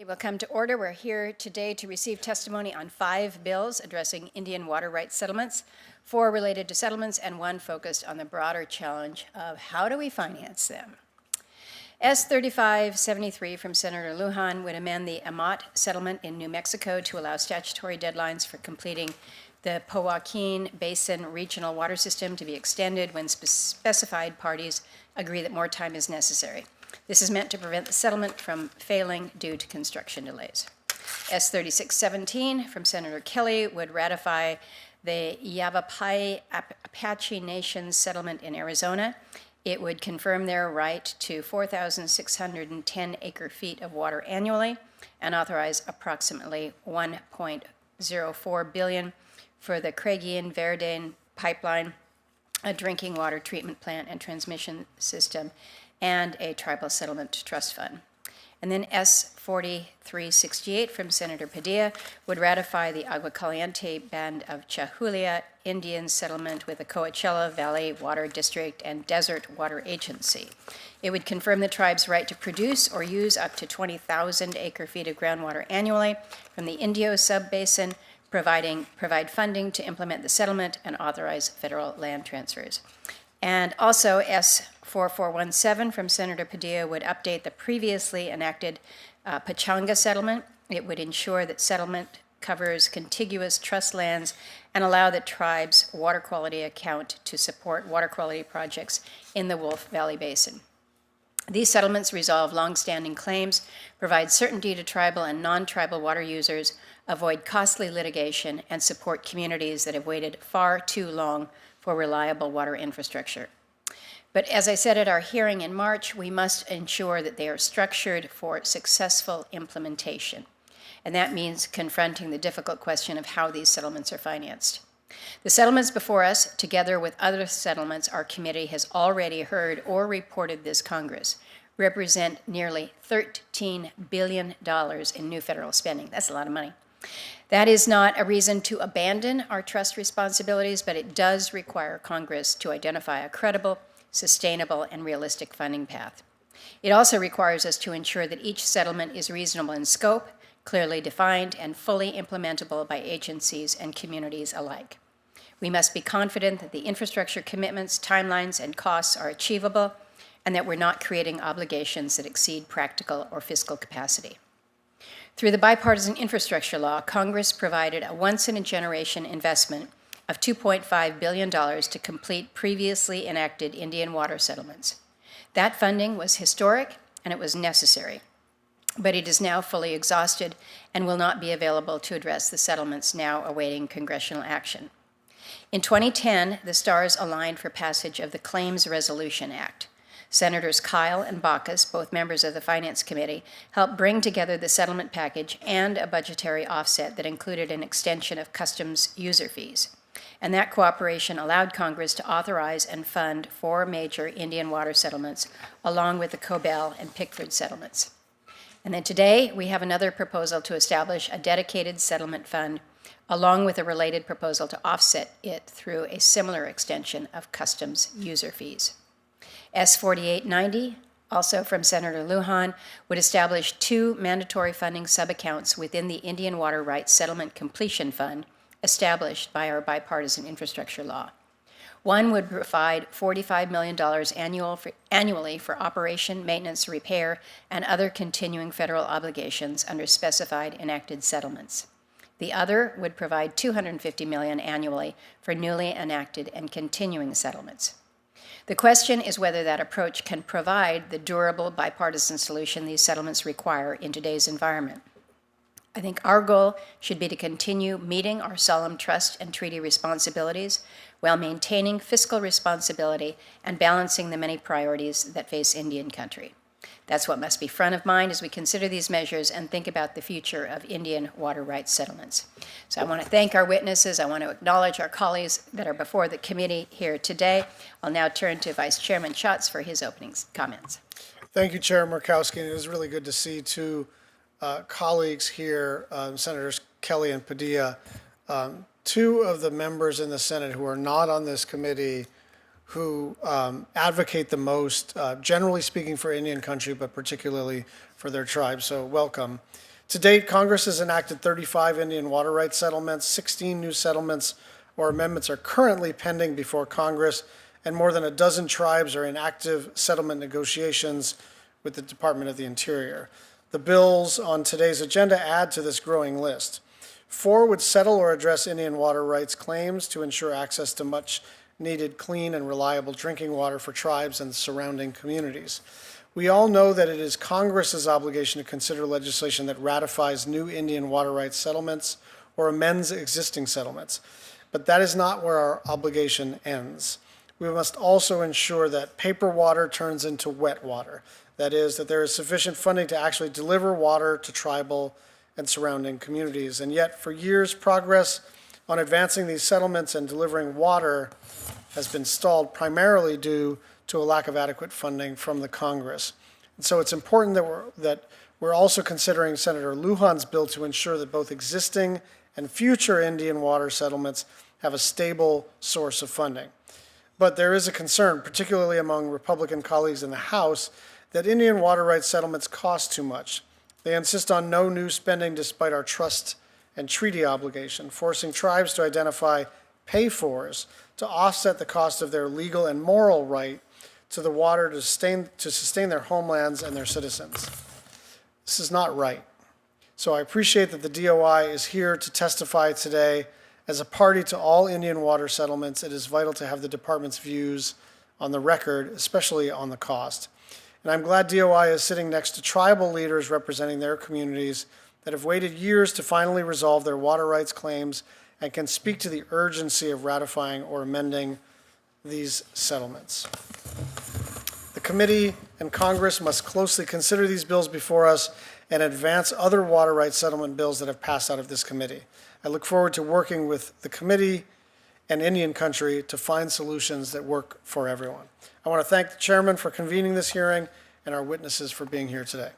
Will come to order. We're here today to receive testimony on 5 bills addressing Indian water rights settlements, 4 related to settlements, and 1 focused on the broader challenge of how do we finance them. S-3573 from Senator Lujan would amend the Amat settlement in New Mexico to allow statutory deadlines for completing the Joaquin Basin regional water system to be extended when specified parties agree that more time is necessary. This is meant to prevent the settlement from failing due to construction delays. S-3617 from Senator Kelly would ratify the Yavapai Apache Nation settlement in Arizona. It would confirm their right to 4,610 acre-feet of water annually and authorize approximately $1.04 billion for the Craigian-Verdane pipeline, a drinking water treatment plant and transmission system, and a tribal settlement trust fund. And then S-4368 from Senator Padilla would ratify the Agua Caliente Band of Chihuahua Indian settlement with the Coachella Valley Water District and Desert Water Agency. It would confirm the tribe's right to produce or use up to 20,000 acre-feet of groundwater annually from the Indio Subbasin, provide funding to implement the settlement, and authorize federal land transfers. And also S-4417 from Senator Padilla would update the previously enacted Pachanga settlement. It would ensure that settlement covers contiguous trust lands and allow the tribe's water quality account to support water quality projects in the Wolf Valley Basin. These settlements resolve longstanding claims, provide certainty to tribal and non-tribal water users, avoid costly litigation, and support communities that have waited far too long for reliable water infrastructure. But as I said at our hearing in March, we must ensure that they are structured for successful implementation. And that means confronting the difficult question of how these settlements are financed. The settlements before us, together with other settlements our committee has already heard or reported this Congress, represent nearly $13 billion in new federal spending. That's a lot of money. That is not a reason to abandon our trust responsibilities, but it does require Congress to identify a credible, sustainable, and realistic funding path. It also requires us to ensure that each settlement is reasonable in scope, clearly defined, and fully implementable by agencies and communities alike. We must be confident that the infrastructure commitments, timelines, and costs are achievable, and that we're not creating obligations that exceed practical or fiscal capacity. Through the bipartisan infrastructure law, Congress provided a once-in-a-generation investment of $2.5 billion to complete previously enacted Indian water settlements. That funding was historic and it was necessary, but it is now fully exhausted and will not be available to address the settlements now awaiting congressional action. In 2010, the stars aligned for passage of the Claims Resolution Act. Senators Kyle and Baucus, both members of the Finance Committee, helped bring together the settlement package and a budgetary offset that included an extension of customs user fees. And that cooperation allowed Congress to authorize and fund 4 major Indian water settlements, along with the Cobell and Pickford settlements. And then today, we have another proposal to establish a dedicated settlement fund, along with a related proposal to offset it through a similar extension of customs user fees. S-4890, also from Senator Lujan, would establish 2 mandatory funding subaccounts within the Indian Water Rights Settlement Completion Fund established by our bipartisan infrastructure law. One would provide $45 million annually for operation, maintenance, repair, and other continuing federal obligations under specified enacted settlements. The other would provide $250 million annually for newly enacted and continuing settlements. The question is whether that approach can provide the durable bipartisan solution these settlements require in today's environment. I think our goal should be to continue meeting our solemn trust and treaty responsibilities while maintaining fiscal responsibility and balancing the many priorities that face Indian country. That's what must be front of mind as we consider these measures and think about the future of Indian water rights settlements. So I want to thank our witnesses. I want to acknowledge our colleagues that are before the committee here today. I'll now turn to Vice Chairman Schatz for his opening comments. Thank you, Chair Murkowski. And it is really good to see 2 colleagues here, Senators Kelly and Padilla. 2 of the members in the Senate who are not on this committee who advocate the most, generally speaking, for Indian country, but particularly for their tribe. So welcome. To date, Congress has enacted 35 Indian water rights settlements. 16 new settlements or amendments are currently pending before Congress, and more than a dozen tribes are in active settlement negotiations with the Department of the Interior. The bills on today's agenda add to this growing list. 4 would settle or address Indian water rights claims to ensure access to much needed clean and reliable drinking water for tribes and surrounding communities. We all know that it is Congress's obligation to consider legislation that ratifies new Indian water rights settlements or amends existing settlements. But that is not where our obligation ends. We must also ensure that paper water turns into wet water. That is, that there is sufficient funding to actually deliver water to tribal and surrounding communities. And yet, for years, progress on advancing these settlements and delivering water has been stalled, primarily due to a lack of adequate funding from the Congress. And so it's important that we're also considering Senator Lujan's bill to ensure that both existing and future Indian water settlements have a stable source of funding. But there is a concern, particularly among Republican colleagues in the House, that Indian water rights settlements cost too much. They insist on no new spending despite our trust and treaty obligation, forcing tribes to identify pay-fors to offset the cost of their legal and moral right to the water to sustain their homelands and their citizens. This is not right. So I appreciate that the DOI is here to testify today. As a party to all Indian water settlements, it is vital to have the department's views on the record, especially on the cost. And I'm glad DOI is sitting next to tribal leaders representing their communities that have waited years to finally resolve their water rights claims and can speak to the urgency of ratifying or amending these settlements. The committee and Congress must closely consider these bills before us and advance other water rights settlement bills that have passed out of this committee. I look forward to working with the committee and Indian country to find solutions that work for everyone. I want to thank the chairman for convening this hearing and our witnesses for being here today.